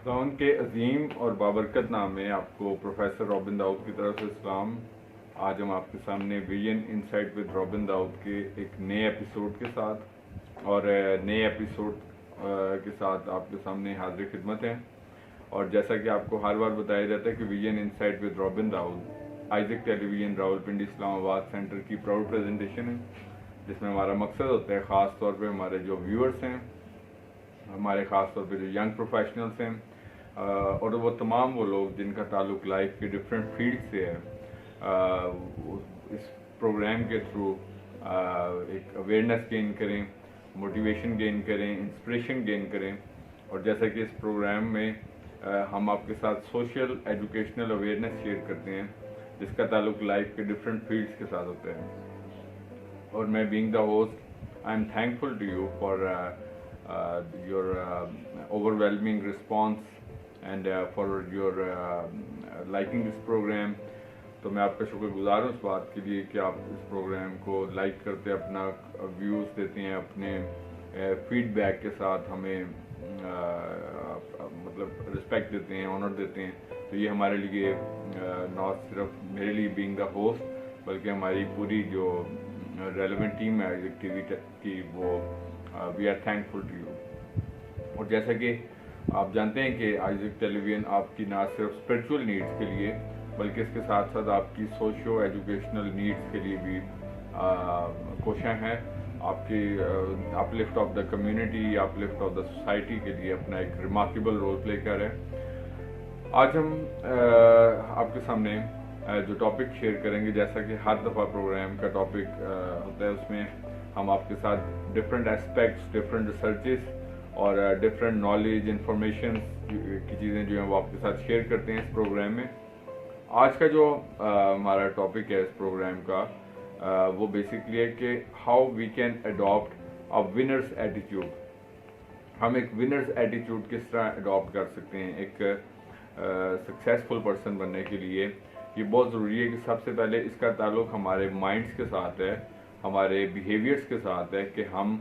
खुदावंद के अजीम और बाबरकत नाम में आपको प्रोफेसर रॉबिन दाऊद की तरफ से सलाम। आज हम आपके सामने vision insight with Robin Dawood के एक नए एपिसोड के साथ और नए एपिसोड के साथ आपके सामने हाजिर खिदमत हैं। और जैसा कि आपको हर बार बताया जाता है कि vision insight with Robin Dawood Isaac television Rawalpindi Islamabad centre की प्राउड प्रेजेंटेशन है, जिसमें हमारा मकसद होता है ख़ास तौर पे हमारे जो व्यूअर्स हैं, हमारे ख़ास तौर पे जो यंग प्रोफेशनल्स हैं और वो तमाम वो लोग जिनका ताल्लुक लाइफ के डिफरेंट फील्ड से है, इस प्रोग्राम के थ्रू एक अवेयरनेस गेन करें, मोटिवेशन गेन करें, इंस्पिरेशन गेन करें। और जैसा कि इस प्रोग्राम में हम आपके साथ सोशल एजुकेशनल अवेयरनेस शेयर करते हैं, जिसका ताल्लुक लाइफ के डिफरेंट फील्ड्स के साथ होता है। और मैं being the host, I am thankful to you for your overwhelming response and for your liking this program। तो मैं आपका शुक्रगुजार हूँ इस बात के लिए कि आप इस प्रोग्राम को लाइक करते हैं, अपना व्यूज़ देते हैं, अपने फीडबैक के साथ हमें मतलब रिस्पेक्ट देते हैं, ऑनर देते हैं। तो ये हमारे लिए नॉट सिर्फ मेरे लिए बीइंग द होस्ट, बल्कि हमारी पूरी जो रेलेवेंट टीम है टीवी की, वो we are thankful to you. और जैसा कि आप जानते हैं कि आइजक टेलीविजन आपकी ना सिर्फ स्पिरिचुअल नीड्स के लिए, बल्कि इसके साथ साथ आपकी सोशो एजुकेशनल नीड्स के लिए भी कोशिश हैं। आपकी uplift of the community, uplift of the society के लिए अपना एक रिमार्केबल रोल प्ले कर रहे हैं। आज हम आपके सामने जो टॉपिक शेयर करेंगे, जैसा कि हर दफ़ा प्रोग्राम का टॉपिक होता है, उसमें हम आपके साथ डिफरेंट एस्पेक्ट्स, डिफरेंट रिसर्चेस और डिफरेंट नॉलेज इंफॉर्मेशन की चीज़ें जो हैं वो आपके साथ शेयर करते हैं इस प्रोग्राम में। आज का जो हमारा टॉपिक है इस प्रोग्राम का, वो बेसिकली है कि how we can adopt a winner's attitude. हम एक विनर्स एटीट्यूड किस तरह अडॉप्ट कर सकते हैं एक सक्सेसफुल पर्सन बनने के लिए। ये बहुत ज़रूरी है कि सबसे पहले इसका ताल्लुक हमारे माइंड्स के साथ है, हमारे बिहेवियर्स के साथ है कि हम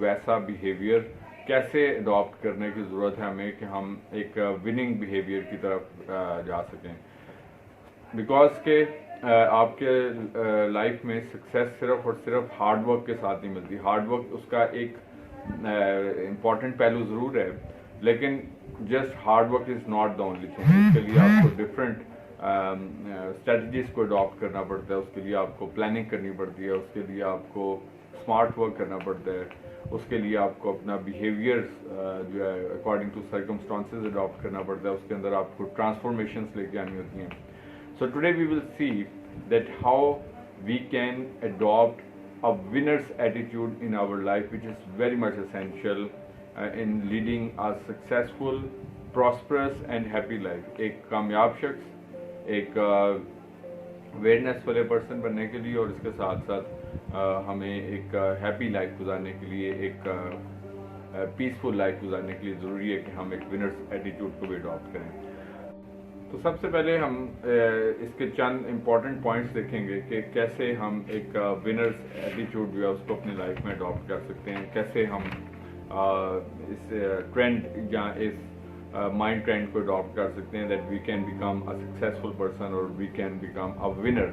वैसा बिहेवियर कैसे अडॉप्ट करने की ज़रूरत है हमें कि हम एक विनिंग बिहेवियर की तरफ जा सकें। बिकॉज के आपके लाइफ में सक्सेस सिर्फ और सिर्फ हार्ड वर्क के साथ नहीं मिलती। हार्ड वर्क उसका एक इम्पॉर्टेंट पहलू ज़रूर है, लेकिन just hard work is not the only thing. उसके लिए आपको डिफरेंट स्ट्रेटजीज को अडॉप्ट करना पड़ता है, उसके लिए आपको प्लानिंग करनी पड़ती है, उसके लिए आपको स्मार्ट वर्क करना पड़ता है, उसके लिए आपको अपना बिहेवियर्स जो है अकॉर्डिंग टू सर्कमस्टांसेस अडॉप्ट करना पड़ता है, उसके अंदर आपको ट्रांसफॉर्मेशंस लेके आनी होती हैं। So today we will see that how we can adopt a winner's attitude in our life, which is very much essential in leading a successful, prosperous and happy life. एक कामयाब शख्स, एक अवेयरनेस वाले person बनने के लिए, और इसके साथ साथ हमें एक हैप्पी लाइफ गुजारने के लिए, एक पीसफुल लाइफ गुजारने के लिए ज़रूरी है कि हम एक विनर्स एटीट्यूड को भी अडॉप्ट करें। तो सबसे पहले हम इसके चंद इम्पॉर्टेंट पॉइंट्स देखेंगे कि कैसे हम एक विनर्स एटीट्यूड जो है उसको अपनी लाइफ में अडॉप्ट कर सकते हैं, कैसे हम इस ट्रेंड या इस माइंड ट्रेंड को अडॉप्ट कर सकते हैं, that we can become a successful person और we can become a winner.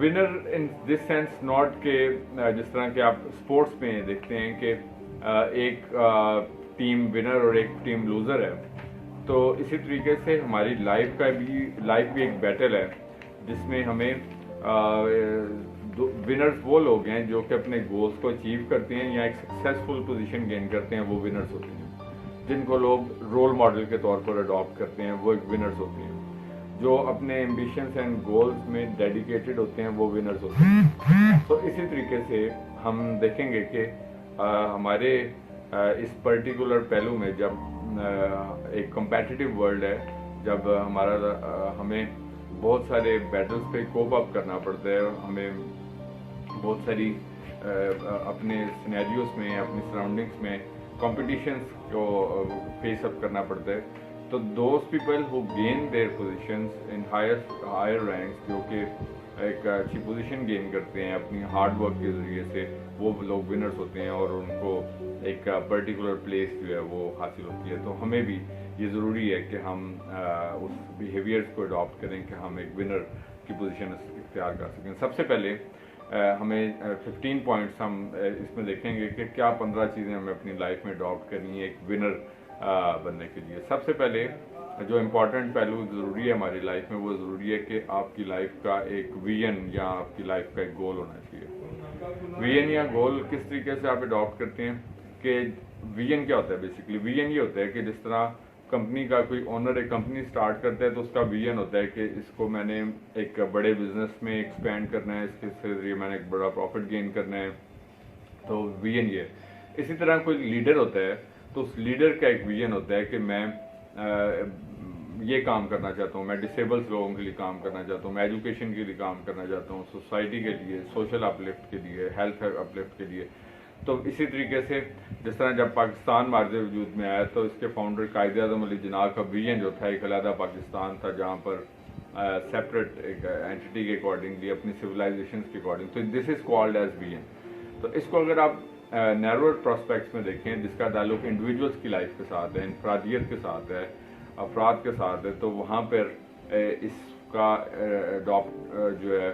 Winner in this sense not के जिस तरह के आप स्पोर्ट्स में देखते हैं कि एक टीम विनर और एक टीम लूज़र है, तो इसी तरीके से हमारी लाइफ भी एक बैटल है, जिसमें हमें विनर्स वो लोग हैं जो कि अपने गोल्स को अचीव करते हैं या एक सक्सेसफुल पोजीशन गेन करते हैं, वो विनर्स होते हैं। जिनको लोग रोल मॉडल के तौर पर अडॉप्ट करते हैं, वो एक विनर्स होते हैं। जो अपने एम्बिशंस एंड गोल्स में डेडिकेटेड होते हैं, वो विनर्स होते हैं। तो इसी तरीके से हम देखेंगे कि हमारे इस पर्टिकुलर पहलू में, जब एक कम्पेटिटिव वर्ल्ड है, जब हमें बहुत सारे बैटल्स पे कोप अप करना पड़ता है, हमें बहुत सारी अपने सिनेरियोस में, अपनी सराउंडिंग्स में कॉम्पिटिशन्स को फेस अप करना पड़ता है, तो those people who gain their positions in higher ranks, जो कि एक अच्छी पोजीशन गेन करते हैं अपनी हार्ड वर्क के ज़रिए से, वो लोग विनर्स होते हैं और उनको एक पर्टिकुलर प्लेस जो है वो हासिल होती है। तो हमें भी ये ज़रूरी है कि हम उस बिहेवियर्स को अडॉप्ट करें कि हम एक विनर की पोजीशन इख्तियार कर सकें। सबसे पहले हमें 15 पॉइंट्स हम इसमें देखेंगे कि क्या 15 चीज़ें हमें अपनी लाइफ में अडॉप्ट करनी है एक विनर बनने के लिए। सबसे पहले जो इम्पोर्टेंट पहलू ज़रूरी है हमारी लाइफ में, वो ज़रूरी है कि आपकी लाइफ का एक विजन या आपकी लाइफ का एक गोल होना चाहिए। विजन या गोल किस तरीके से आप अडॉप्ट करते हैं कि विजन क्या होता है? बेसिकली विजन ये होता है कि जिस तरह कंपनी का कोई ओनर एक कंपनी स्टार्ट करता है तो उसका विजन होता है कि इसको मैंने एक बड़े बिजनेस में एक्सपेंड करना है, इसके जरिए मैंने एक बड़ा प्रॉफिट गेन करना है, तो विजन ये। इसी तरह कोई लीडर होता है तो उस लीडर का एक विजन होता है कि मैं ये काम करना चाहता हूँ, मैं डिसेबल्स लोगों के लिए काम करना चाहता हूँ, मैं एजुकेशन के लिए काम करना चाहता हूँ, सोसाइटी के लिए, सोशल अपलिफ्ट के लिए, हेल्थ अपलिफ्ट के लिए। तो इसी तरीके से जिस तरह जब पाकिस्तान मार्ज वजूद में आया तो इसके फाउंडर कायद आज़म अली जिन्ना का विजन जो था एक अलहदा पाकिस्तान था जहाँ पर सेपरेट एक एंटिटी के अकॉर्डिंगली अपनी सिविलाइजेशन के अकॉर्डिंग, तो this is called as vision. तो इसको अगर आप नैरोअर प्रोस्पेक्ट्स में देखें जिसका ताल्लुक इंडिविजुअल्स की लाइफ के साथ है, इनफरादियत के साथ है, अफराद के साथ है, तो वहाँ पर इसका अडॉप्ट जो है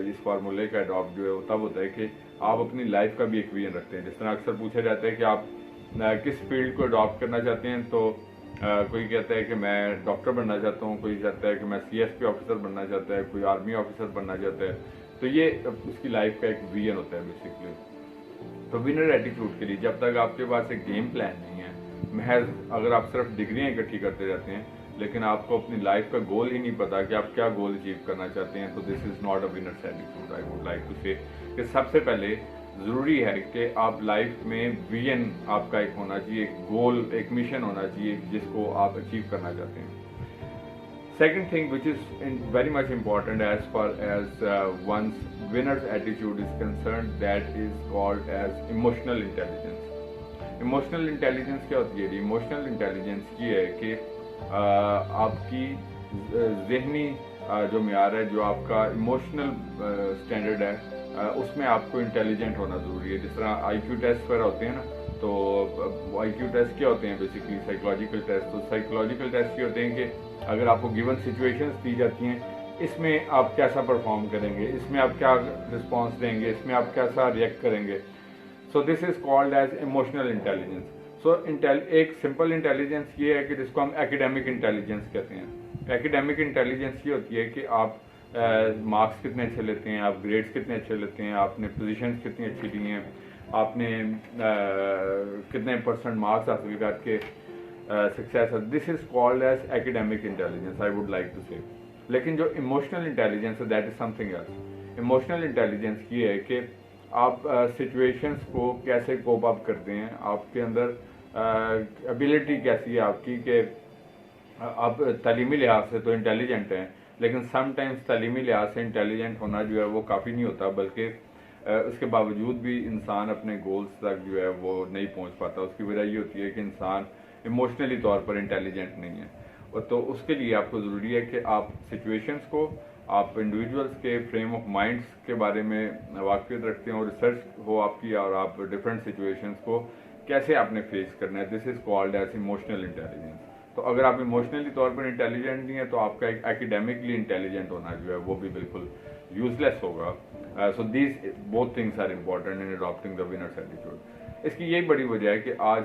इस फार्मूले का अडॉप्ट जो है वो तब होता है कि आप अपनी लाइफ का भी एक विजन रखते हैं। जिस तरह अक्सर पूछा जाता है कि आप किस फील्ड को अडॉप्ट करना चाहते हैं, तो कोई कहता है कि मैं डॉक्टर बनना चाहता हूँ, कोई कहता है कि मैं CSP ऑफिसर बनना चाहता है, कोई आर्मी ऑफिसर बनना चाहता है। तो ये उसकी लाइफ का एक विजन होता है बेसिकली। तो विनर एटीट्यूड के लिए जब तक आपके पास एक गेम प्लान नहीं है, महज अगर आप सिर्फ डिग्रियाँ इकट्ठी करते रहते हैं लेकिन आपको अपनी लाइफ का गोल ही नहीं पता कि आप क्या गोल अचीव करना चाहते हैं, तो this is not a winner's attitude. I would like to say कि सबसे पहले ज़रूरी है कि आप लाइफ में विजन आपका एक होना चाहिए, एक गोल, एक मिशन होना चाहिए जिसको आप अचीव करना चाहते हैं। Second thing which is very much important as far as one's winner's attitude is concerned, that is called as emotional intelligence. Emotional intelligence क्या होती है? Emotional intelligence ये है कि आपकी ज़हनी जो मेयार है, जो आपका इमोशनल स्टैंडर्ड है, उसमें आपको इंटेलिजेंट होना ज़रूरी है। जिस तरह IQ टेस्ट वगैरह होते हैं ना, तो IQ टेस्ट क्या होते हैं? Basically psychological test. तो साइकोलॉजिकल टेस्ट ये होते हैं कि अगर आपको गिवन सिचुएशंस दी जाती हैं, इसमें आप कैसा परफॉर्म करेंगे, इसमें आप क्या रिस्पॉन्स देंगे, इसमें आप कैसा रिएक्ट करेंगे। So this is called as emotional intelligence. So एक सिंपल इंटेलिजेंस ये है कि जिसको हम एकेडमिक इंटेलिजेंस कहते हैं। एकेडमिक इंटेलिजेंस ये होती है कि आप मार्क्स कितने अच्छे लेते हैं, आप ग्रेड्स कितने अच्छे लेते हैं, आपने पोजीशंस कितनी अच्छी ली हैं, आपने कितने % मार्क्स हासिल करके सक्सेस है। This is called as academic intelligence, I would like to say. लेकिन जो इमोशनल इंटेलिजेंस है, that is something else. Emotional intelligence ये है कि आप सिचुएशंस को कैसे कोप अप करते हैं, आपके अंदर एबिलिटी कैसी है आपकी कि आप तालीमी लिहाज से तो इंटेलिजेंट हैं, लेकिन समटाइम्स तालीमी लिहाज से इंटेलिजेंट होना जो है वो काफ़ी नहीं होता, बल्कि उसके बावजूद भी इंसान अपने गोल्स तक जो है वो नहीं पहुंच पाता। उसकी वजह ये होती है कि इंसान इमोशनली तौर पर इंटेलिजेंट नहीं है। और तो उसके लिए आपको ज़रूरी है कि आप सिचुएशंस को, आप इंडिविजुअल्स के फ्रेम ऑफ माइंड्स के बारे में वाकिफ़ रखते हैं और रिसर्च हो आपकी, और आप डिफरेंट सिचुएशंस को कैसे आपने फेस करना है। This is called as emotional intelligence. तो अगर आप इमोशनली तौर पर इंटेलिजेंट नहीं है तो आपका एक एकेडमिकली इंटेलिजेंट होना जो है वो भी बिल्कुल यूजलेस होगा। So these both things are important in adopting the winner's attitude. इसकी यही बड़ी वजह है कि आज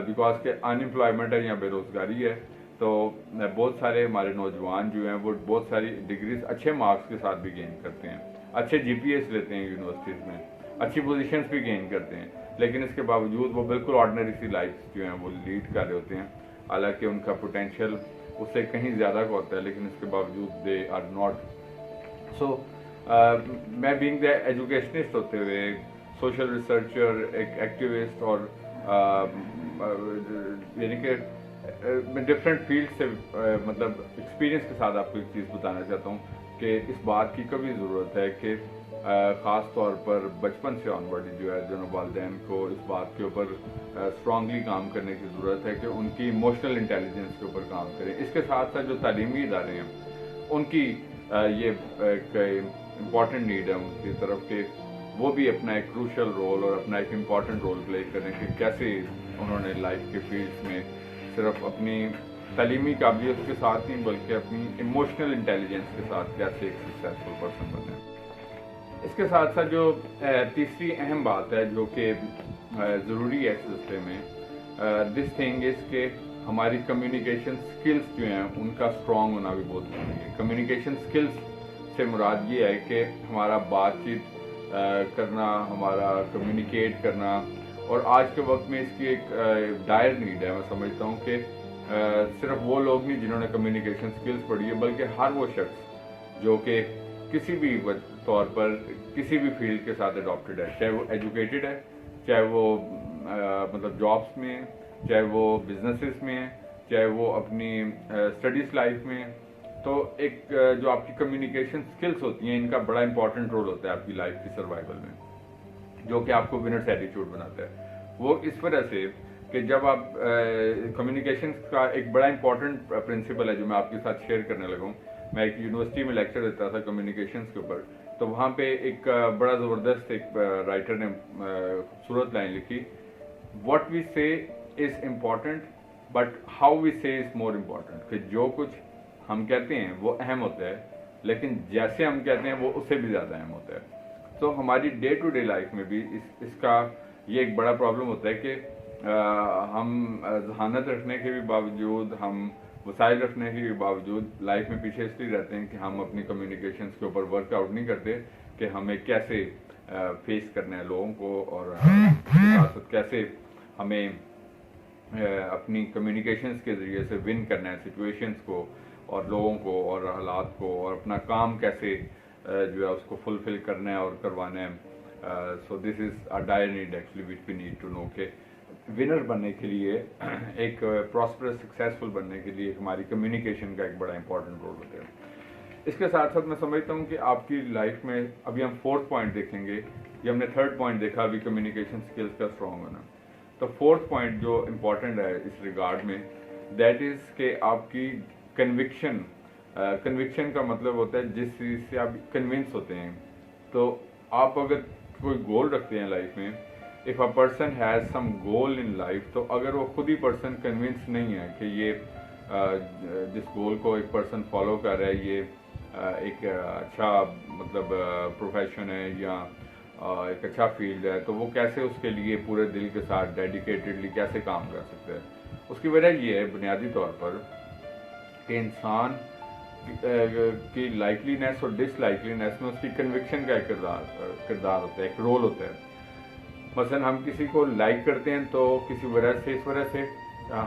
बिकॉज के अनएम्प्लॉयमेंट है या बेरोज़गारी है, तो बहुत सारे हमारे नौजवान जो हैं वो बहुत सारी डिग्रीज अच्छे मार्क्स के साथ भी गेन करते हैं, अच्छे GPAs लेते हैं यूनिवर्सिटीज़ में, अच्छी पोजीशंस भी गेन करते हैं, लेकिन इसके बावजूद वो बिल्कुल ऑर्डिनरी सी लाइफ जो हैं वो लीड कर रहे होते हैं। हालांकि उनका पोटेंशियल उससे कहीं ज़्यादा का होता है, लेकिन इसके बावजूद दे आर नॉट। सो मैं बीइंग द एजुकेशनिस्ट होते हुए, सोशल रिसर्चर, एक एक्टिविस्ट, और यानी कि मैं डिफरेंट फील्ड से मतलब एक्सपीरियंस के साथ आपको एक चीज़ बताना चाहता हूँ कि इस बात की कभी ज़रूरत है कि ख़ास तौर पर बचपन से ऑनवर्ड जो है दोनों वालिदैन को इस बात के ऊपर स्ट्रांगली काम करने की ज़रूरत है कि उनकी इमोशनल इंटेलिजेंस के ऊपर काम करें। इसके साथ साथ जो तालीमी इदारे हैं उनकी ये एक इम्पॉर्टेंट नीड है उनकी तरफ के वो भी अपना एक क्रूशल रोल और अपना एक इम्पॉर्टेंट रोल प्ले करें कि कैसे उन्होंने लाइफ के फील्ड्स में सिर्फ अपनी तालीमी काबिलियत के साथ नहीं बल्कि अपनी इमोशनल इंटेलिजेंस के साथ कैसे एक सक्सेसफुल पर्सन बने। इसके साथ साथ जो तीसरी अहम बात है जो कि ज़रूरी है इस सिलसिले में, दिस थिंग इज़ के हमारी कम्युनिकेशन स्किल्स जो हैं उनका स्ट्रॉन्ग होना भी बहुत ज़रूरी है। कम्युनिकेशन स्किल्स से मुराद ये है कि हमारा बातचीत करना, हमारा कम्युनिकेट करना, और आज के वक्त में इसकी एक डायर नीड है। मैं समझता हूँ कि सिर्फ वो लोग नहीं जिन्होंने कम्युनिकेशन स्किल्स पढ़ी है बल्कि हर वो शख्स जो कि किसी भी तौर पर किसी भी फील्ड के साथ अडॉप्टेड है, चाहे वो एजुकेटेड है, चाहे वो मतलब जॉब्स में है, चाहे वो बिजनेसेस में है, चाहे वो अपनी स्टडीज लाइफ में है, तो एक जो आपकी कम्युनिकेशन स्किल्स होती हैं इनका बड़ा इंपॉर्टेंट रोल होता है आपकी लाइफ की सर्वाइवल में, जो कि आपको विनर्स एटीट्यूड बनाता है। वो इस वजह से कि जब आप कम्युनिकेशन का एक बड़ा इंपॉर्टेंट प्रिंसिपल है जो मैं आपके साथ शेयर करने लगा हूँ। मैं एक यूनिवर्सिटी में लेक्चर देता था कम्युनिकेशन के ऊपर, तो वहाँ पे एक बड़ा ज़बरदस्त एक राइटर ने खूबसूरत लाइन लिखी, what we say is important but how we say is more important. कि जो कुछ हम कहते हैं वो अहम होता है, लेकिन जैसे हम कहते हैं वो उससे भी ज़्यादा अहम होता है। तो हमारी डे टू डे लाइफ में भी इसका ये एक बड़ा प्रॉब्लम होता है कि हम जहानत रखने के भी बावजूद, हम वसाइल रखने के बावजूद लाइफ में पीछे इसलिए रहते हैं कि हम अपनी कम्युनिकेशंस के ऊपर वर्कआउट नहीं करते कि हमें कैसे फेस करना है लोगों को, और साथ कैसे हमें अपनी कम्युनिकेशंस के ज़रिए से विन करना है सिचुएशंस को और लोगों को और हालात को, और अपना काम कैसे जो है उसको फुलफिल करना है और करवाना है। So this is a dire need actually which we need to know कि विनर बनने के लिए, एक प्रॉस्परस सक्सेसफुल बनने के लिए हमारी कम्युनिकेशन का एक बड़ा इंपॉर्टेंट रोल होता है। इसके साथ साथ मैं समझता हूँ कि आपकी लाइफ में अभी हम फोर्थ पॉइंट देखेंगे, ये हमने थर्ड पॉइंट देखा अभी कम्युनिकेशन स्किल्स का स्ट्रॉन्ग होना। तो फोर्थ पॉइंट जो इम्पॉर्टेंट है इस रिगार्ड में, दैट इज़ कि आपकी कन्विक्शन। कन्विक्शन का मतलब होता है जिस चीज़ से आप कन्विंस होते हैं। तो आप अगर कोई गोल रखते हैं लाइफ में, if a person has some goal in life, तो अगर वो खुद ही पर्सन कन्विंस नहीं है कि ये जिस गोल को एक पर्सन फॉलो कर रहा है ये एक अच्छा मतलब प्रोफेशन है या एक अच्छा फील्ड है, तो वो कैसे उसके लिए पूरे दिल के साथ डेडिकेटेडली कैसे काम कर सकते हैं। उसकी वजह ये है बुनियादी तौर पर कि इंसान की लाइकलीनेस और डिसलाइकलीनेस में उसकी कन्विक्शन का एक किरदार होता है, एक रोल होता है। मसलन हम किसी को लाइक करते हैं तो किसी वजह से, इस वजह से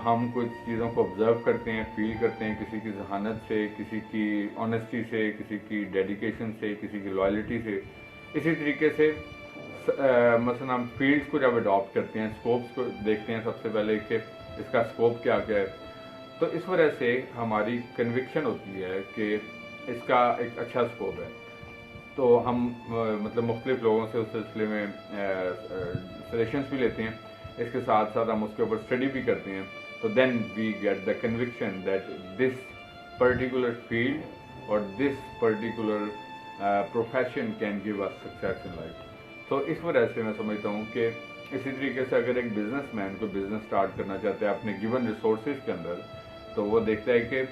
हम कुछ चीज़ों को ऑब्जर्व करते हैं, फील करते हैं, किसी की जहानत से, किसी की ऑनेस्टी से, किसी की डेडिकेशन से, किसी की लॉयल्टी से। इसी तरीके से मसलन हम फील्ड्स को जब अडॉप्ट करते हैं, स्कोप्स को देखते हैं सबसे पहले कि इसका स्कोप क्या क्या है, तो इस वजह से हमारी कन्विक्शन होती है कि इसका एक अच्छा स्कोप है। तो हम मतलब मुख्तलिफ लोगों से उस सिलसिले में सजेशंस भी लेते हैं, इसके साथ साथ हम उसके ऊपर स्टडी भी करते हैं। तो then we get the conviction that this particular field और this particular profession can give us success in life. तो इस वजह से मैं समझता हूँ कि इसी तरीके से अगर एक बिजनेसमैन को बिजनेस स्टार्ट करना चाहते हैं अपने गिवन रिसोर्सेज के अंदर, तो वो देखता है कि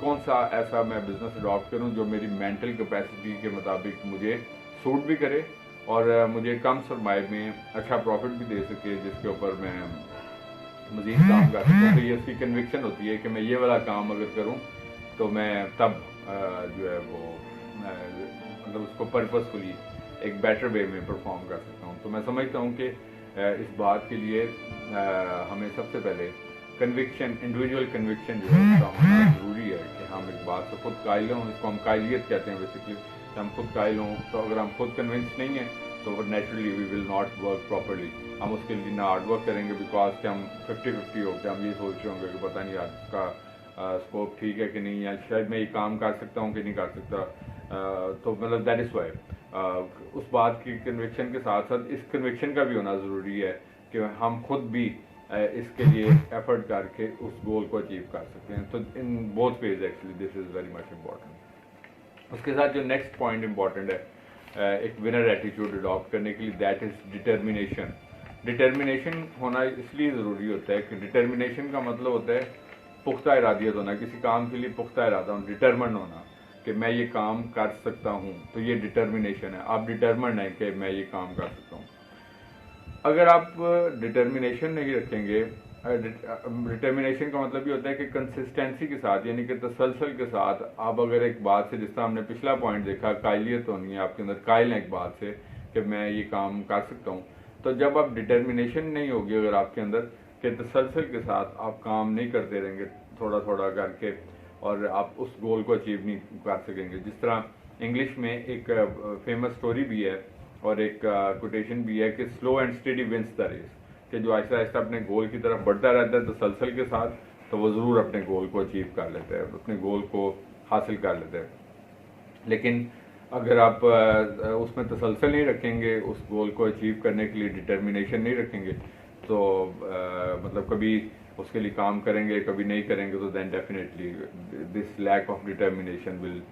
कौन सा ऐसा मैं बिज़नेस अडॉप्ट करूं जो मेरी मेंटल कैपेसिटी के मुताबिक मुझे सूट भी करे और मुझे कम सरमाए में अच्छा प्रॉफिट भी दे सके, जिसके ऊपर मैं मज़ीद काम कर सकूँ। तो ये उसकी कन्विक्शन होती है कि मैं ये वाला काम अगर करूँ तो मैं तब जो है वो मतलब उसको पर्पसफुली एक बेटर वे में परफॉर्म कर सकता हूँ। तो मैं समझता हूँ कि इस बात के लिए हमें सबसे पहले कन्विक्शन, इंडिविजुअल कन्विक्शन जो है उसका होना ज़रूरी है कि हम एक बात से खुद कायल हों। इसको हम कायलियत कहते हैं बेसिकली, कि हम खुद कायल हों। तो अगर हम खुद कन्विंस नहीं हैं तो फिर naturally we will not work properly. हम उसके लिए ना हार्ड वर्क करेंगे बिकॉज कि हम 50-50 होते हैं, हम ये सोच रहे होंगे कि पता नहीं यार इसका स्कोप ठीक है कि नहीं, या शायद मैं ये काम कर सकता हूँ कि नहीं कर सकता। तो मतलब दैट इज़ वाई उस बात की कन्विक्शन के साथ साथ इस कन्विक्शन का भी होना ज़रूरी है कि हम खुद भी इसके लिए एफर्ट करके उस गोल को अचीव कर सकते हैं। तो in both ways actually this is very much important. उसके साथ जो नेक्स्ट पॉइंट इम्पॉर्टेंट है एक विनर एटीट्यूड अडॉप्ट करने के लिए, दैट इज़ डिटर्मिनेशन। डिटर्मिनेशन होना इसलिए ज़रूरी होता है कि डिटर्मिनेशन का मतलब होता है पुख्ता इरादियत होना, किसी काम के लिए पुख्ता इरादा होना, डिटर्मन होना कि मैं ये काम कर सकता हूँ, तो ये डिटर्मिनेशन है। आप डिटर्मन है कि मैं ये काम कर सकता हूँ। अगर आप डिटर्मिनेशन नहीं रखेंगे, डिटर्मिनेशन का मतलब ये होता है कि कंसिस्टेंसी के साथ, यानी कि तसलसल के साथ आप अगर एक बात से, जिस तरह हमने पिछला पॉइंट देखा, कायलियत होनी है आपके अंदर, कायल है एक बात से कि मैं ये काम कर सकता हूँ। तो जब आप डिटर्मिनेशन नहीं होगी अगर आपके अंदर कि तसलसल के साथ आप काम नहीं करते रहेंगे थोड़ा थोड़ा करके, और आप उस गोल को अचीव नहीं कर सकेंगे। जिस तरह इंग्लिश में एक फेमस स्टोरी भी है और एक कोटेशन भी है कि slow and steady wins the race, कि जो आहिस्ता आहिस्ता अपने गोल की तरफ बढ़ता रहता है तसलसल के साथ, तो वो ज़रूर अपने गोल को अचीव कर लेता है, अपने गोल को हासिल कर लेता है। लेकिन अगर आप उसमें तसलसल नहीं रखेंगे, उस गोल को अचीव करने के लिए डिटर्मिनेशन नहीं रखेंगे, तो मतलब कभी उसके लिए काम करेंगे कभी नहीं करेंगे, तो then definitely this lack of determination will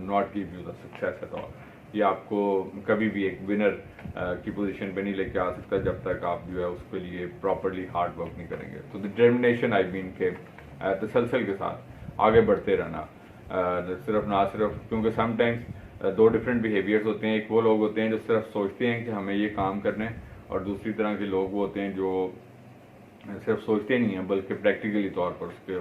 not give you the success at all. ये आपको कभी भी एक विनर की पोजीशन पे नहीं लेके आ सकता जब तक आप जो है उसके लिए प्रॉपरली हार्ड वर्क नहीं करेंगे। तो डिटर्मिनेशन आई मीन के तसलसल के साथ आगे बढ़ते रहना, सिर्फ क्योंकि समटाइम्स दो डिफरेंट बिहेवियर्स होते हैं। एक वो लोग होते हैं जो सिर्फ सोचते हैं कि हमें ये काम करना है, और दूसरी तरह के लोग वो होते हैं जो सिर्फ सोचते नहीं हैं बल्कि प्रैक्टिकली तौर पर उसके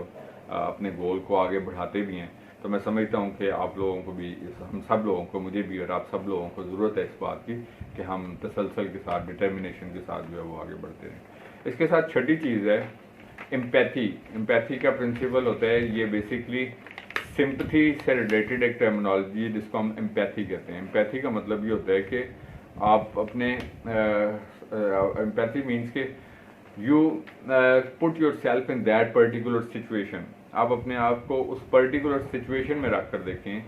अपने गोल को आगे बढ़ाते भी हैं। तो मैं समझता हूँ कि आप लोगों को भी, हम सब लोगों को, मुझे भी और आप सब लोगों को ज़रूरत है इस बात की कि हम तसलसल के साथ, डिटर्मिनेशन के साथ जो है वो आगे बढ़ते रहें। इसके साथ छठी चीज़ है एम्पैथी। एम्पैथी का प्रिंसिपल होता है, ये बेसिकली सिंपथी से रिलेटेड एक टर्मिनोलॉजी है जिसको हम एम्पैथी कहते हैं। एम्पैथी का मतलब ये होता है कि आप अपने एम्पैथी मीन्स के you put your self in that particular situation. आप अपने आप को उस पर्टिकुलर सिचुएशन में रख कर देखें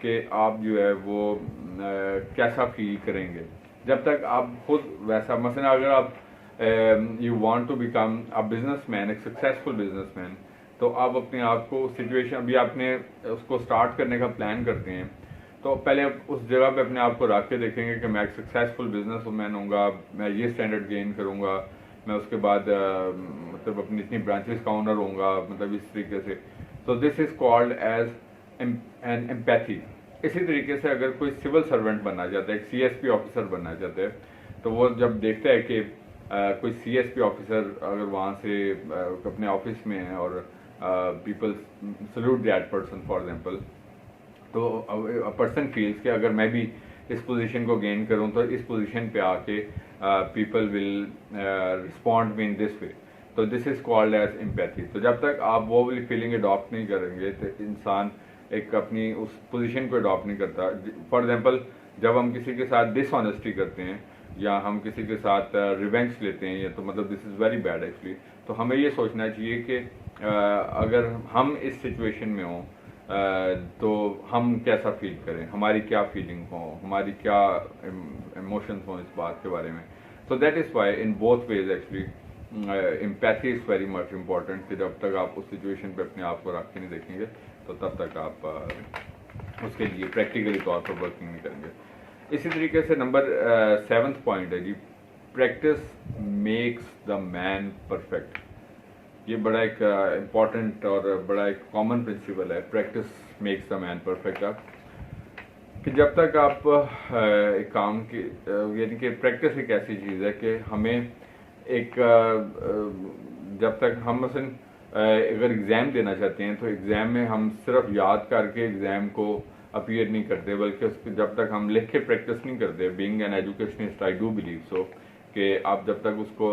कि आप जो है वो कैसा फील करेंगे। जब तक आप खुद वैसा, मसलन अगर आप you want to become a businessman, एक सक्सेसफुल बिजनेसमैन, तो आप अपने आप को सिचुएशन, अभी आपने उसको स्टार्ट करने का प्लान करते हैं, तो पहले उस जगह पे अपने आप को रख के देखेंगे कि मैं एक सक्सेसफुल बिजनेसमैन होऊंगा, मैं ये स्टैंडर्ड गेन करूंगा, मैं उसके बाद मतलब अपनी इतनी ब्रांचेस का ओनर होऊंगा, मतलब इस तरीके से। तो this is called as an empathy. इसी तरीके से अगर कोई सिविल सर्वेंट बनना चाहता है, एक CSP ऑफिसर बनना चाहता है, तो वो जब देखता है कि कोई CSP ऑफिसर अगर वहाँ से अपने ऑफिस में है और people salute that person for example, तो अ पर्सन फील्स कि अगर मैं भी इस पोजीशन को गेन करूं तो इस पोजीशन पे आके people will respond me in this way. तो this is called as empathy. तो जब तक आप वो वाली फीलिंग अडॉप्ट नहीं करेंगे तो इंसान एक अपनी उस पोजीशन को अडॉप्ट नहीं करता। फॉर एग्जांपल, जब हम किसी के साथ डिसऑनेस्टी करते हैं या हम किसी के साथ रिवेंज लेते हैं, या तो मतलब this is very bad actually. तो हमें ये सोचना चाहिए कि अगर हम इस सिचुएशन में हों तो हम कैसा फील करें, हमारी क्या फीलिंग हो, हमारी क्या इमोशंस हों इस बात के बारे में। सो that is Y in both ways actually empathy is very much important. कि जब तक आप उस सिचुएशन पे अपने आप को रख के नहीं देखेंगे तो तब तक आप उसके लिए प्रैक्टिकली तौर पर वर्किंग नहीं करेंगे। इसी तरीके से नंबर 7th पॉइंट है जी, practice makes the man perfect. ये बड़ा एक इम्पॉर्टेंट और बड़ा एक कॉमन प्रिंसिपल है, practice makes the man perfect. कि जब तक आप एक काम की, यानी कि प्रैक्टिस एक ऐसी चीज़ है कि हमें एक जब तक हम मसलन अगर एग्ज़ाम देना चाहते हैं तो एग्ज़ाम में हम सिर्फ याद करके एग्ज़ाम को अपीयर नहीं करते, बल्कि उसको जब तक हम लिख के प्रैक्टिस नहीं करते। Being an educationist I do believe so कि आप जब तक उसको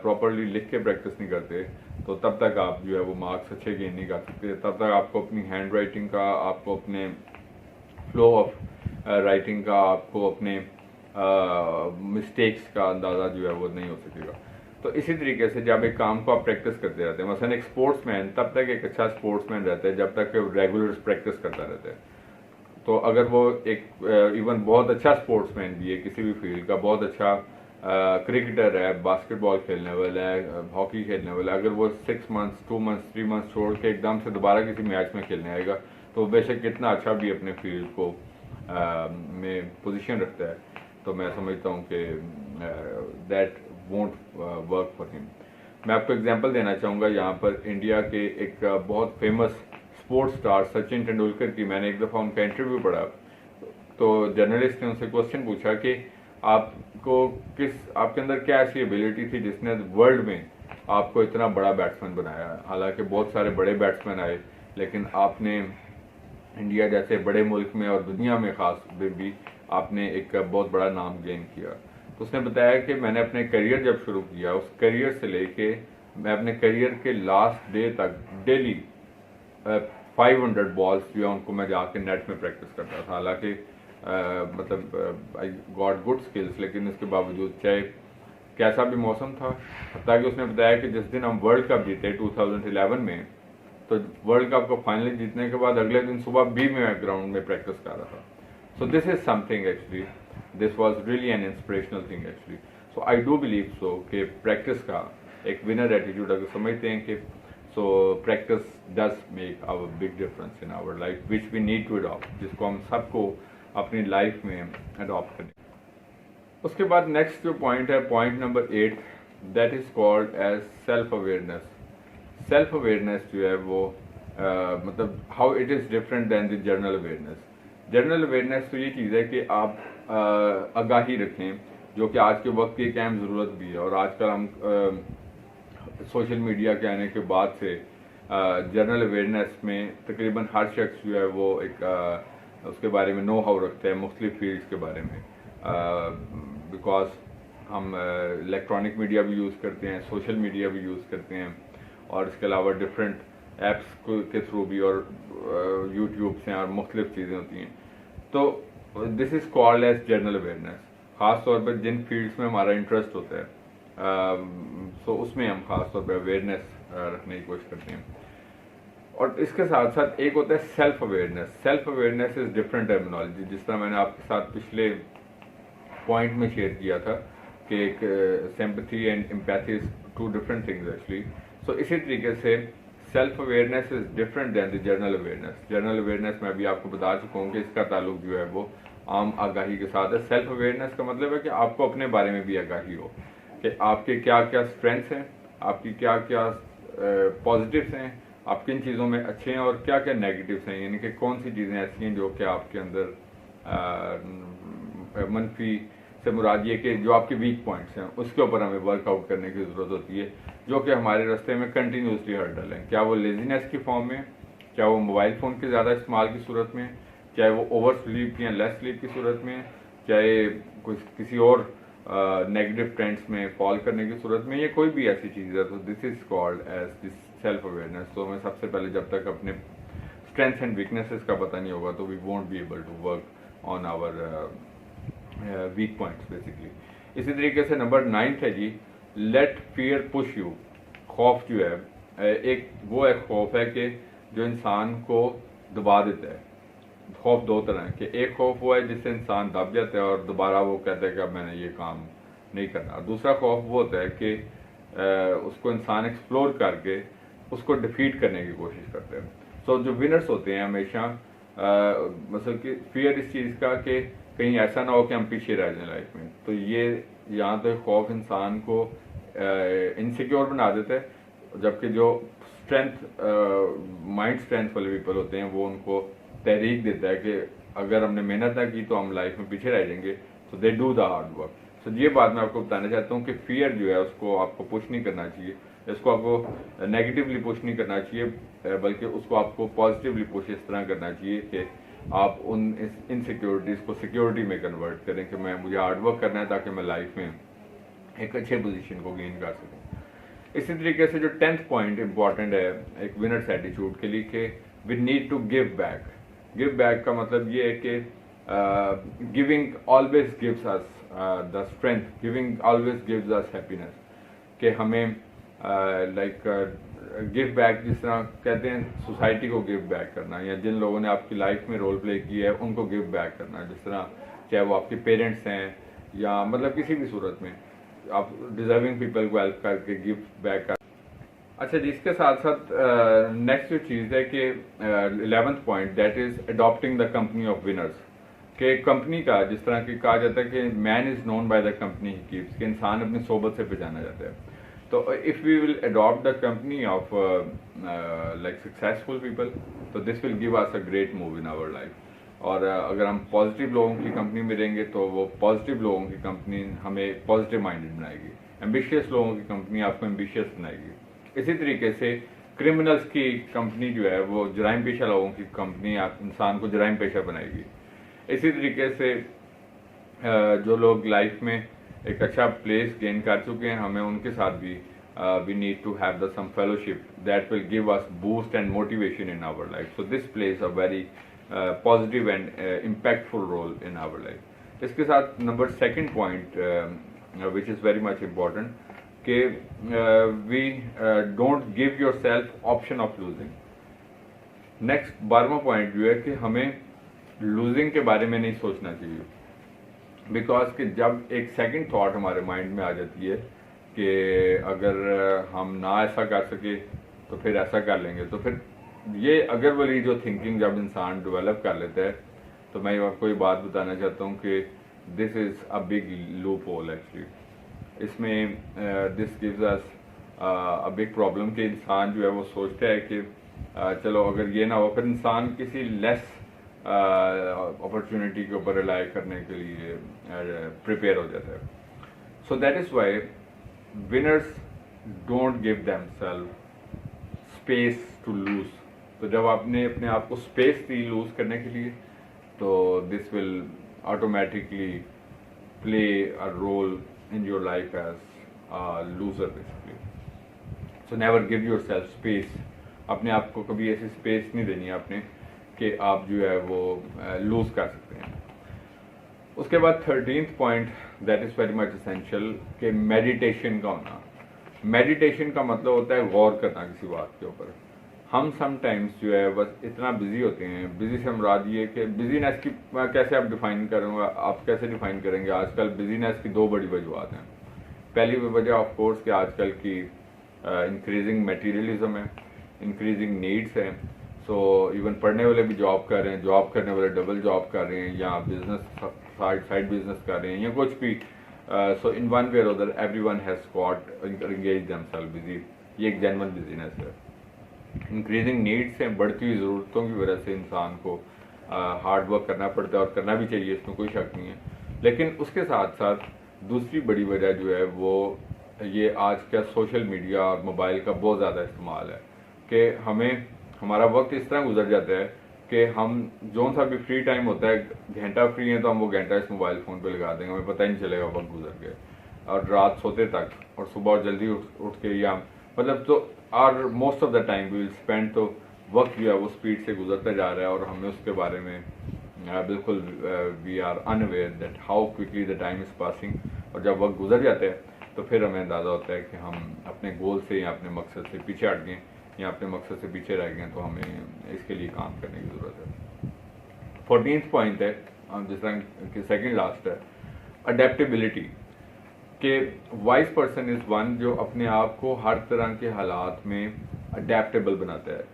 प्रॉपरली लिख के प्रैक्टिस नहीं करते तो तब तक आप जो है वो मार्क्स अच्छे गेन नहीं कर सकते। तब तक आपको अपनी हैंड राइटिंग का, आपको अपने फ्लो ऑफ राइटिंग का, आपको अपने मिस्टेक्स का अंदाज़ा जो है वो नहीं हो सकेगा। तो इसी तरीके से जब एक काम को आप प्रैक्टिस करते रहते हैं, मसलन एक स्पोर्ट्समैन तब तक एक अच्छा स्पोर्ट्समैन रहता है जब तक रेगुलर प्रैक्टिस करता रहता है। तो अगर वो एक इवन बहुत अच्छा स्पोर्ट्समैन भी है, किसी भी फील्ड का बहुत अच्छा क्रिकेटर है, बास्केटबॉल खेलने वाला है, हॉकी खेलने वाला है, अगर वो 6 मंथ्स 2 मंथ्स 3 मंथ्स छोड़ के एकदम से दोबारा किसी मैच में खेलने आएगा तो बेशक कितना अच्छा भी अपने फील्ड को में पोजीशन रखता है, तो मैं समझता हूँ कि that won't work for him. मैं आपको एग्जांपल देना चाहूँगा यहाँ पर इंडिया के एक बहुत famous sports star Sachin Tendulkar की, मैंने एक दफ़ा उनका इंटरव्यू पढ़ा, तो जर्नलिस्ट ने उनसे क्वेश्चन पूछा कि आपको आपके अंदर क्या ऐसी एबिलिटी थी जिसने वर्ल्ड में आपको इतना बड़ा बैट्समैन बनाया। हालांकि बहुत सारे बड़े बैट्समैन आए, लेकिन आपने इंडिया जैसे बड़े मुल्क में और दुनिया में खास भी आपने एक बहुत बड़ा नाम गेन किया। तो उसने बताया कि मैंने अपने करियर जब शुरू किया, उस करियर से लेके मैं अपने करियर के लास्ट डे तक डेली 500 बॉल्स जो है उनको मैं जाके नेट में प्रैक्टिस करता था। हालांकि मतलब आई गॉट गुड स्किल्स, लेकिन इसके बावजूद चाहे कैसा भी मौसम था, ताकि उसने बताया कि जिस दिन हम वर्ल्ड कप जीते 2011 में, तो वर्ल्ड कप को फाइनली जीतने के बाद अगले दिन सुबह भी मैं ग्राउंड में प्रैक्टिस कर रहा था। So this is something actually, this was really an inspirational thing actually. So I do believe so कि प्रैक्टिस का एक विनर एटीट्यूड अगर समझते हैं कि so practice does make our big difference in our life which we need to adopt, जिसको हम सबको अपनी लाइफ में अडॉप्ट करें। उसके बाद नेक्स्ट जो पॉइंट है, point number 8, that is called as self awareness. Self awareness जो है वो मतलब how it is different than the general awareness. General awareness तो ये चीज़ है कि आप आगाही रखें, जो कि आज के वक्त की एक अहम ज़रूरत भी है। और आजकल हम सोशल मीडिया के आने के बाद से जनरल अवेयरनेस में तकरीबन हर शख्स जो है वो एक उसके बारे में नो हाउ रखता है, मुख्तलिफ फील्ड्स के बारे में, बिकॉज हम इलेक्ट्रॉनिक मीडिया भी यूज़ करते हैं, सोशल मीडिया भी यूज़ करते हैं, और इसके अलावा डिफरेंट ऐप्स के थ्रू भी, और यूट्यूब से और मुख्तलिफ चीज़ें होती हैं। तो this is called as general awareness. ख़ास तौर पर जिन फील्ड्स में हमारा इंटरेस्ट होता है, सो उसमें हम ख़ास तौर पर अवेयरनेस रखने की कोशिश करते हैं। और इसके साथ साथ एक होता है self awareness. Self awareness is different terminology, जिस तरह मैंने आपके साथ पिछले पॉइंट में शेयर किया था कि एक sympathy and empathy is two different things actually. So इसी तरीके से self awareness is different than the general awareness. General awareness मैं भी आपको बता चुका हूँ कि इसका ताल्लुक जो है वो आम आगाही के साथ है। सेल्फ अवेयरनेस का मतलब है कि आपको अपने बारे में भी आगाही हो कि आपके क्या क्या स्ट्रेंथ्स हैं, आपकी क्या क्या पॉजिटिव्स हैं, आप किन चीज़ों में अच्छे हैं और क्या क्या नेगेटिव्स हैं, यानी कि कौन सी चीज़ें ऐसी हैं जो कि आपके अंदर मनफी से मुराद ये कि जो आपके वीक पॉइंट्स हैं उसके ऊपर हमें वर्कआउट करने की ज़रूरत होती है, जो कि हमारे रास्ते में कंटिन्यूसली हर्डल हैं। क्या वो लेजीनेस की फॉर्म में, क्या वो मोबाइल फ़ोन के ज़्यादा इस्तेमाल की सूरत में, चाहे वो ओवर स्लीप या लेस स्लीप की सूरत में, चाहे किसी और नेगेटिव ट्रेंड्स में फॉल करने की सूरत में, ये कोई भी ऐसी चीज़ है, तो this is called as this self awareness. तो हमें सबसे पहले जब तक अपने स्ट्रेंथ्स एंड वीकनेसेस का पता नहीं होगा तो we won't be able to work on our weak points basically. इसी तरीके से नंबर 9 है जी, लेट फियर पुश यू। खौफ जो है एक वो एक खौफ है कि जो इंसान को दबा देता है। खौफ दो तरह है कि एक खौफ वो है जिससे इंसान दब जाता है और दोबारा वो कहता है कि अब मैंने ये काम नहीं करना। दूसरा खौफ वो होता है कि उसको इंसान एक्सप्लोर करके उसको डिफीट करने की कोशिश करते हैं। सो जो विनर्स होते हैं हमेशा मतलब कि फियर इस चीज़ का कि कहीं ऐसा ना हो कि हम पीछे रह जाएं लाइफ में। तो ये यहाँ तो खौफ इंसान को इनसिक्योर बना देता है, जबकि जो स्ट्रेंथ माइंड स्ट्रेंथ वाले पीपल होते हैं वो उनको तहरीक देता है कि अगर हमने मेहनत ना की तो हम लाइफ में पीछे रह जाएंगे। So they do the hard work. So ये बात मैं आपको बताना चाहता हूँ कि फियर जो है उसको आपको पुश नहीं करना चाहिए, इसको आपको नेगेटिवली पुश नहीं करना चाहिए, बल्कि उसको आपको पॉजिटिवली पुश इस तरह करना चाहिए कि आप उन इनसिक्योरिटीज़ को सिक्योरिटी में कन्वर्ट करें कि मुझे हार्ड वर्क करना है ताकि मैं लाइफ में एक अच्छे पोजीशन को गेन कर सकूं। इसी तरीके से जो 10th पॉइंट इंपॉर्टेंट है एक विनर्स एटीट्यूड के लिए कि we need to give back. Give back का मतलब ये है कि giving always gives us the strength, giving always gives us happiness, कि हमें लाइक गिव बैक, जिस तरह कहते हैं सोसाइटी को गिव बैक करना, या जिन लोगों ने आपकी लाइफ में रोल प्ले किया है उनको गिव बैक करना, जिस तरह चाहे वो आपके पेरेंट्स हैं या मतलब किसी भी सूरत में आप डिजर्विंग पीपल को हेल्प करके गिव बैक कर। अच्छा जी, इसके साथ साथ नेक्स्ट जो चीज़ है कि 11th point that is adopting the company of winners, कि कंपनी का, जिस तरह की कहा जाता है कि man is known by the company ही कीप्स, कि इंसान अपनी सोबत से पहचाना जाता है। तो if we will adopt the company of like successful people, तो this will give us a great move in our life. और अगर हम पॉजिटिव लोगों की कंपनी में रहेंगे तो वो पॉजिटिव लोगों की कंपनी हमें पॉजिटिव माइंडेड बनाएगी। एम्बिशियस लोगों की कंपनी आपको एम्बिशियस बनाएगी। इसी तरीके से क्रिमिनल्स की कंपनी जो है वो जराइम पेशा लोगों की कंपनी आप इंसान को जराइम पेशा बनाएगी। इसी तरीके से जो लोग लाइफ में एक अच्छा प्लेस गेन कर चुके हैं, हमें उनके साथ भी we need to have the some fellowship that will give us boost and motivation in our life. So this place a very positive and impactful role in our life. इसके साथ number second point which is very much important कि we don't give yourself option of losing. Next 12वां point जो है कि हमें losing के बारे में नहीं सोचना चाहिए, बिकॉज कि जब एक सेकंड थॉट हमारे माइंड में आ जाती है कि अगर हम ना ऐसा कर सके तो फिर ऐसा कर लेंगे, तो फिर ये अगर वाली जो थिंकिंग जब इंसान डेवलप कर लेता है, तो मैं आपको ये बात बताना चाहता हूँ कि this is a big loophole actually. इसमें this gives us a big problem कि इंसान जो है वो सोचता है कि चलो अगर ये ना हो, फिर इंसान किसी लेस अपॉर्चुनिटी के ऊपर रिलाई करने के लिए प्रिपेयर हो जाता है। So that is why winners don't give themselves space to lose. तो जब आपने अपने आप को स्पेस दी लूज करने के लिए, तो this will automatically play a role in your life as loser basically. So never give yourself space. अपने आप को कभी ऐसी स्पेस नहीं देनी है आपने कि आप जो है वो लूज कर सकते हैं। उसके बाद 13th point that is very much essential कि मेडिटेशन का होना। मेडिटेशन का मतलब होता है गौर करना किसी बात के ऊपर। हम समटाइम्स जो है बस इतना बिजी होते हैं, बिजी से मुराद ये कि बिजीनेस की कैसे आप डिफाइन करेंगे, आप कैसे डिफाइन करेंगे। आजकल बिजीनेस की दो बड़ी वजूहत हैं। पहली वजह ऑफ कोर्स कि आजकल की इंक्रीजिंग मटेरियलिज्म है, इंक्रीजिंग नीड्स हैं। सो इवन पढ़ने वाले भी जॉब कर रहे हैं, जॉब करने वाले डबल जॉब कर रहे हैं, या बिजनेस साइड बिजनेस कर रहे हैं, या कुछ भी। सो इन वन वे और other everyone has got engage themselves busy. ये एक जेन्युइन बिजीनेस है। इंक्रीजिंग नीड्स हैं, बढ़ती हुई ज़रूरतों की वजह से इंसान को हार्ड वर्क करना पड़ता है, और करना भी चाहिए, इसमें कोई शक नहीं है। लेकिन उसके साथ साथ दूसरी बड़ी वजह जो है वो ये आज का सोशल मीडिया और मोबाइल का बहुत ज़्यादा इस्तेमाल है कि हमें हमारा वक्त इस तरह गुजर जाता है कि हम जो सा भी फ्री टाइम होता है, घंटा फ्री है तो हम वो घंटा इस मोबाइल फ़ोन पे लगा देंगे, हमें पता ही नहीं चलेगा वक्त गुजर गया। और रात सोते तक और सुबह जल्दी उठ के, या मतलब तो और most of the time we will spend, तो वक्त जो है वो स्पीड से गुजरता जा रहा है और हमें उसके बारे में बिल्कुल we are unaware that how quickly the time is passing. और जब वक्त गुजर जाता है तो फिर हमें अंदाज़ा होता है कि हम अपने गोल से या अपने मकसद से पीछे हट गए, या अपने मकसद से पीछे रह गए, तो हमें इसके लिए काम करने की ज़रूरत है। 14th पॉइंट है, जिस तरह कि सेकेंड लास्ट है, अडेप्टेबिलिटी। कि वाइज पर्सन इज़ वन जो अपने आप को हर तरह के हालात में अडेप्टेबल बनाता है,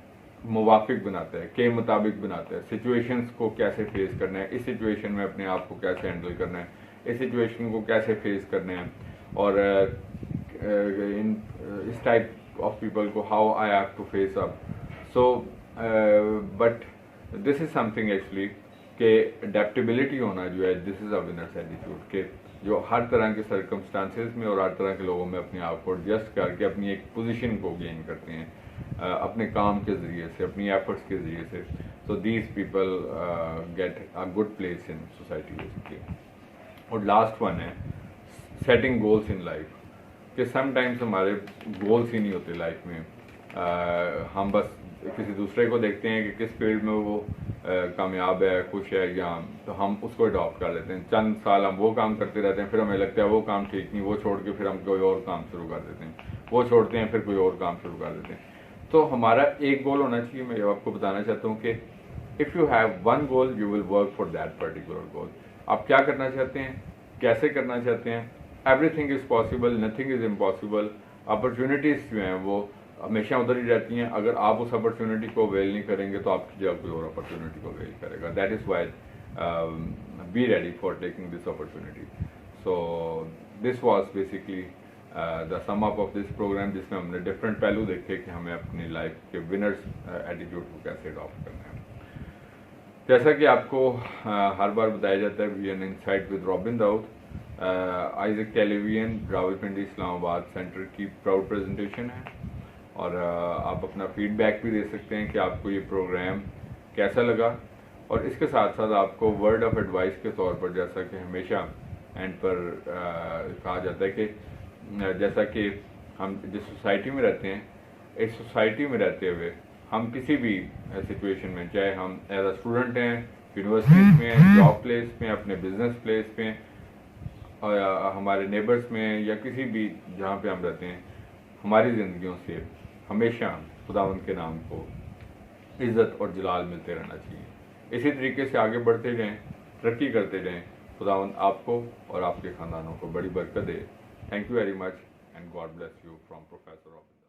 मुवाफिक बनाता है, के मुताबिक बनाता है। सिचुएशंस को कैसे फेस करना है, इस सिचुएशन में अपने आप को कैसे हैंडल करना है, इस सिचुएशन को कैसे फेस करना है, और इन इस टाइप ऑफ पीपल को how I have to face up. So but this is something actually कि अडेप्टेबिलिटी होना जो है, this is a winner's attitude के जो हर तरह के सर्कमस्टांसेस में और हर तरह के लोगों में अपने आप को एडजस्ट करके अपनी एक पोजीशन को गेन करते हैं अपने काम के ज़रिए से, अपनी एफर्ट्स के ज़रिए से। So these people get a good place in society basically. और लास्ट वन है सेटिंग गोल्स इन लाइफ, कि समटाइम्स हमारे गोल्स ही नहीं होते लाइफ में। हम बस किसी दूसरे को देखते हैं कि किस फील्ड में वो कामयाब है, खुश है, या तो हम उसको अडॉप्ट कर लेते हैं। चंद साल हम वो काम करते रहते हैं, फिर हमें लगता है वो काम ठीक नहीं, वो छोड़ के फिर हम कोई और काम शुरू कर देते हैं, वो छोड़ते हैं फिर कोई और काम शुरू कर देते हैं। तो हमारा एक गोल होना चाहिए। मैं आपको बताना चाहता हूँ कि if you have one goal you will work for that particular goal. आप क्या करना चाहते हैं, कैसे करना चाहते हैं, everything is possible, nothing is impossible. Opportunities जो हैं वो हमेशा उधर ही रहती हैं। अगर आप उस अपॉर्चुनिटी को अवेल नहीं करेंगे तो आपकी जगह कोई और अपॉर्चुनिटी को अवेल करेगा। That is Y be ready for taking this opportunity. So this was basically the sum up of this program, जिसमें हमने different पहलू देखे कि हमें अपनी लाइफ के विनर्स एटीट्यूड को कैसे अडॉप्ट करना है। जैसा कि आपको हर बार बताया जाता है, vision insight with Robin Dawood, Isaac television Rawalpindi Islamabad centre की प्राउड प्रेजेंटेशन है। और आप अपना फीडबैक भी दे सकते हैं कि आपको ये प्रोग्राम कैसा लगा। और इसके साथ साथ आपको वर्ड ऑफ एडवाइस के तौर पर, जैसा कि हमेशा एंड पर कहा जाता है कि जैसा कि हम जिस सोसाइटी में रहते हैं, इस सोसाइटी में रहते हुए हम किसी भी सिचुएशन में, चाहे हम एज अ स्टूडेंट हैं, यूनिवर्सिटीज में, जॉब प्लेस में, अपने बिजनेस प्लेस में, और हमारे नेबर्स में, या किसी भी जहाँ पे हम रहते हैं, हमारी ज़िंदगियों से हमेशा खुदावंद के नाम को इज़्ज़त और जलाल मिलते रहना चाहिए। इसी तरीके से आगे बढ़ते जाएं, तरक्की करते जाएं। खुदावंद आपको और आपके ख़ानदानों को बड़ी बरकत दे। Thank you very much and God bless you from professor robin.